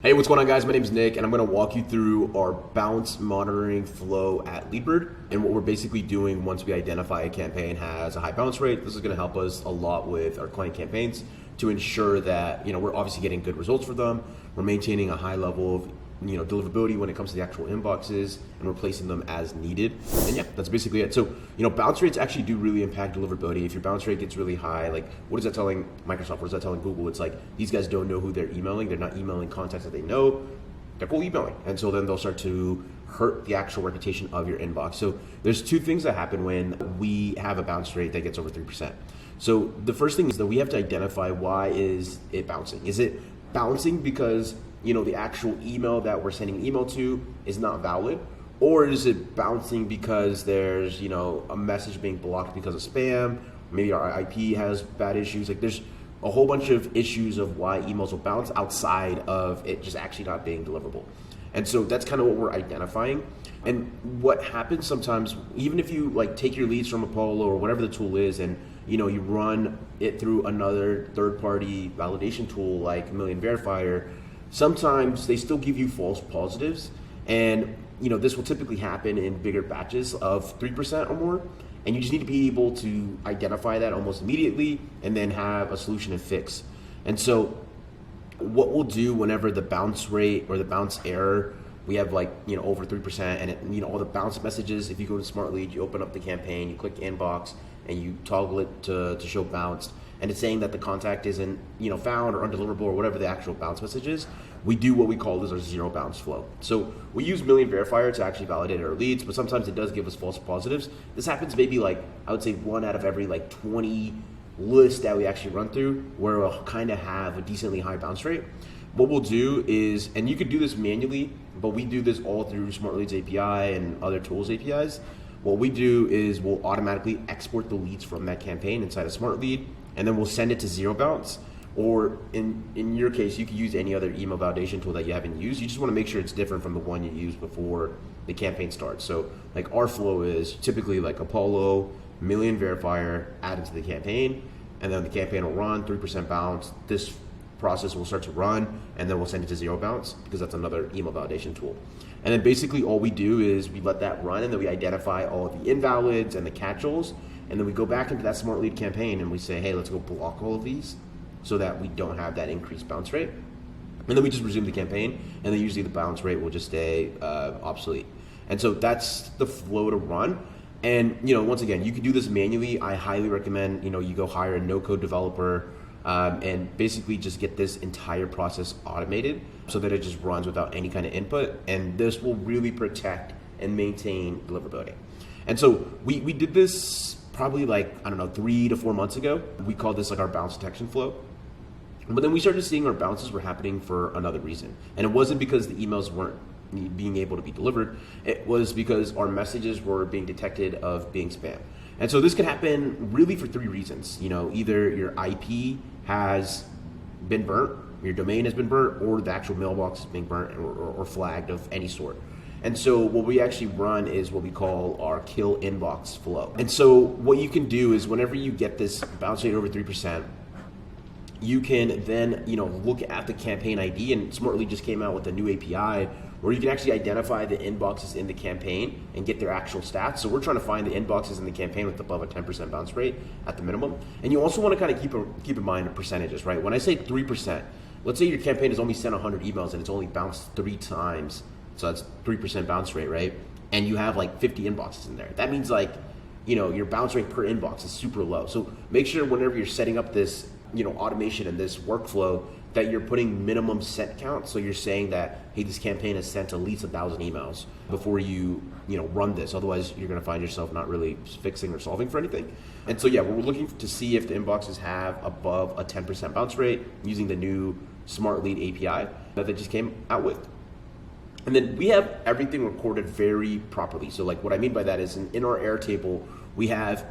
Hey, what's going on, guys? My name is Nick, and I'm going to walk you through our bounce monitoring flow at Leadbird. And what we're basically doing once we identify a campaign has a high bounce rate, this is going to help us a lot with our client campaigns to ensure that we're obviously getting good results for them. We're maintaining a high level of deliverability when it comes to the actual inboxes, and replacing them as needed. And yeah, that's basically it. So bounce rates actually do really impact deliverability. If your bounce rate gets really high, like what is that telling Microsoft? What is that telling Google? It's like these guys don't know who they're emailing. They're not emailing contacts that they know. They're cold emailing, and so then they'll start to hurt the actual reputation of your inbox. So there's two things that happen when we have a bounce rate that gets over 3%. So the first thing is that we have to identify, why is it bouncing? Is it bouncing because the actual email that we're sending an email to is not valid? Or is it bouncing because there's a message being blocked because of spam? Maybe our IP has bad issues. Like there's a whole bunch of issues of why emails will bounce outside of it just actually not being deliverable. And so that's kind of what we're identifying. And what happens sometimes, even if you take your leads from Apollo or whatever the tool is, and you run it through another third-party validation tool like Million Verifier, sometimes they still give you false positives. And this will typically happen in bigger batches of 3% or more. And you just need to be able to identify that almost immediately and then have a solution and fix. And so what we'll do whenever the bounce rate or the bounce error, we have over 3%, and it, all the bounce messages, if you go to Smart Lead, you open up the campaign, you click inbox, and you toggle it to show bounced, and it's saying that the contact isn't found or undeliverable or whatever the actual bounce message is, we do what we call as our zero bounce flow. So we use Million Verifier to actually validate our leads, but sometimes it does give us false positives. This happens maybe I would say 1 out of every 20 lists that we actually run through, where we'll kind of have a decently high bounce rate. What we'll do is, and you could do this manually, but we do this all through Smart Leads API and other tools APIs. What we do is we'll automatically export the leads from that campaign inside a Smart Lead, and then we'll send it to zero bounce. Or in your case, you could use any other email validation tool that you haven't used. You just want to make sure it's different from the one you used before the campaign starts. So our flow is typically Apollo, Million Verifier added to the campaign, and then the campaign will run, 3% bounce. This process will start to run, and then we'll send it to zero bounce, because that's another email validation tool. And then basically all we do is we let that run, and then we identify all of the invalids and the catch-alls, and then we go back into that Smart Lead campaign and we say, hey, let's go block all of these so that we don't have that increased bounce rate. And then we just resume the campaign, and then usually the bounce rate will just stay obsolete. And so that's the flow to run. And once again, you can do this manually. I highly recommend you go hire a no-code developer and basically just get this entire process automated so that it just runs without any kind of input. And this will really protect and maintain deliverability. And so we did this probably 3 to 4 months ago. We called this our bounce detection flow. But then we started seeing our bounces were happening for another reason. And it wasn't because the emails weren't being able to be delivered. It was because our messages were being detected of being spam. And so this can happen really for 3 reasons. Either your IP has been burnt, your domain has been burnt, or the actual mailbox is being burnt or flagged of any sort. And so what we actually run is what we call our kill inbox flow. And so what you can do is whenever you get this bounce rate over 3%, you can then look at the campaign ID, and Smart Lead just came out with a new API where you can actually identify the inboxes in the campaign and get their actual stats. So we're trying to find the inboxes in the campaign with above a 10% bounce rate at the minimum. And you also want to kind of keep in mind the percentages, right? When I say 3%, let's say your campaign has only sent 100 emails and it's only bounced 3 times. So that's 3% bounce rate, right? And you have 50 inboxes in there. That means your bounce rate per inbox is super low. So make sure whenever you're setting up this automation and this workflow that you're putting minimum sent count. So you're saying that, hey, this campaign has sent at least 1,000 emails before you run this. Otherwise, you're going to find yourself not really fixing or solving for anything. And so yeah, we're looking to see if the inboxes have above a 10% bounce rate using the new Smart Lead API that they just came out with. And then we have everything recorded very properly. So what I mean by that is in our Airtable, we have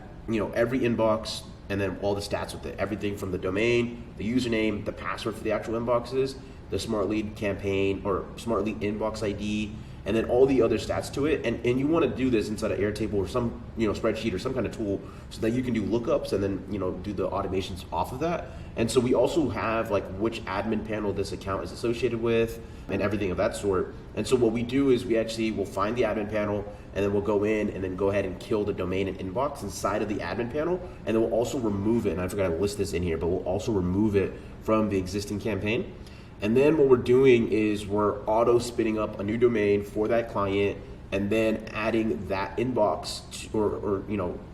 every inbox, and then all the stats with it. Everything from the domain, the username, the password for the actual inboxes, the Smart Lead campaign or Smart Lead inbox ID, and then all the other stats to it. And you want to do this inside of Airtable or some spreadsheet or some kind of tool so that you can do lookups and then do the automations off of that. And so we also have like which admin panel this account is associated with and everything of that sort. And so what we do is we actually will find the admin panel, and then we'll go in and then go ahead and kill the domain and inbox inside of the admin panel, and then we'll also remove it. And I forgot to list this in here, but we'll also remove it from the existing campaign. And then what we're doing is we're auto spinning up a new domain for that client, and then adding that inbox to, or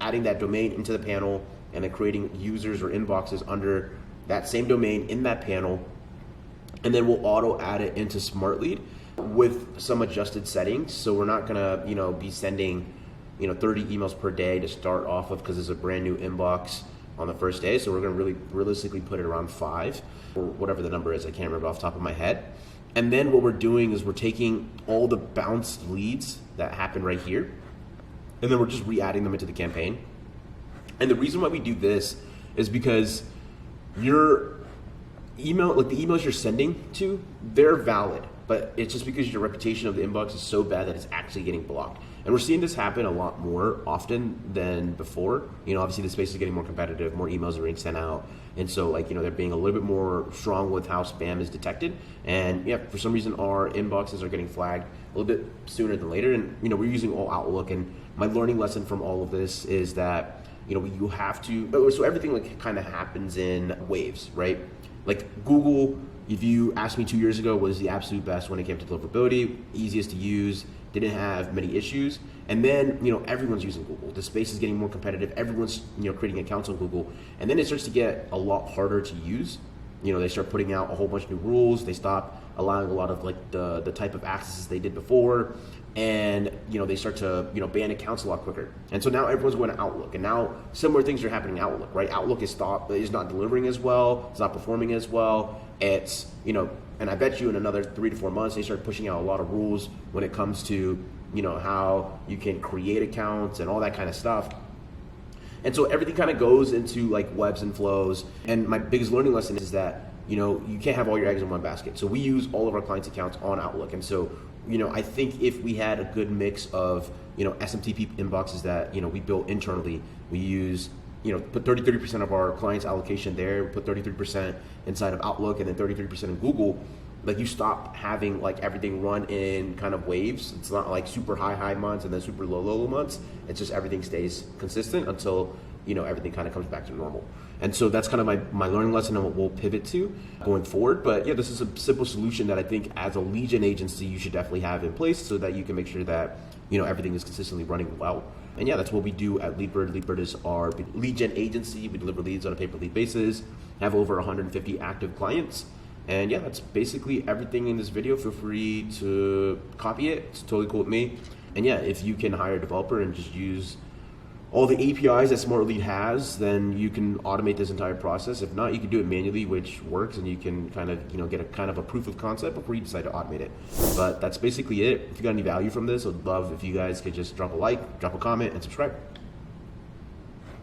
adding that domain into the panel, and then creating users or inboxes under that same domain in that panel. And then we'll auto add it into SmartLead with some adjusted settings. So we're not gonna be sending 30 emails per day to start off of, because it's a brand new inbox on the first day. So we're gonna really realistically put it around 5 or whatever the number is. I can't remember off the top of my head. And then what we're doing is we're taking all the bounced leads that happen right here, and then we're just re-adding them into the campaign. And the reason why we do this is because your email, like the emails you're sending to, they're valid, but it's just because your reputation of the inbox is so bad that it's actually getting blocked. And we're seeing this happen a lot more often than before. Obviously the space is getting more competitive, more emails are being sent out. And so they're being a little bit more strong with how spam is detected. And yeah, for some reason our inboxes are getting flagged a little bit sooner than later. And we're using all Outlook, and my learning lesson from all of this is that you have to, so everything kind of happens in waves, right? Like Google, if you asked me 2 years ago, was the absolute best when it came to deliverability, easiest to use, didn't have many issues. And then, everyone's using Google. The space is getting more competitive. Everyone's, creating accounts on Google. And then it starts to get a lot harder to use. They start putting out a whole bunch of new rules. They stop allowing a lot of the type of accesses they did before. And, they start to, ban accounts a lot quicker. And so now everyone's going to Outlook. And now similar things are happening in Outlook, right? Outlook is not delivering as well. It's not performing as well. It's, and I bet you in another 3 to 4 months, they start pushing out a lot of rules when it comes to, how you can create accounts and all that kind of stuff. And so everything kind of goes into webs and flows. And my biggest learning lesson is that, you can't have all your eggs in one basket. So we use all of our clients' accounts on Outlook. And so, I think if we had a good mix of, SMTP inboxes that, we built internally, we use, put 30% of our clients' allocation there, put 33% inside of Outlook, and then 33% in Google. You stop having everything run in kind of waves. It's not super high months and then super low months. It's just everything stays consistent until everything kind of comes back to normal. And so that's kind of my learning lesson and what we'll pivot to going forward. But yeah, this is a simple solution that I think as a lead gen agency you should definitely have in place so that you can make sure that everything is consistently running well. And yeah, that's what we do at LeadBird. LeadBird is our lead gen agency. We deliver leads on a pay-per-lead basis, have over 150 active clients. And yeah, that's basically everything in this video. Feel free to copy it. It's totally cool with me. And yeah, if you can hire a developer and just use all the APIs that SmartLead has, then you can automate this entire process. If not, you can do it manually, which works, and you can kind of get a kind of a proof of concept before you decide to automate it. But that's basically it. If you got any value from this, I'd love if you guys could just drop a like, drop a comment, and subscribe.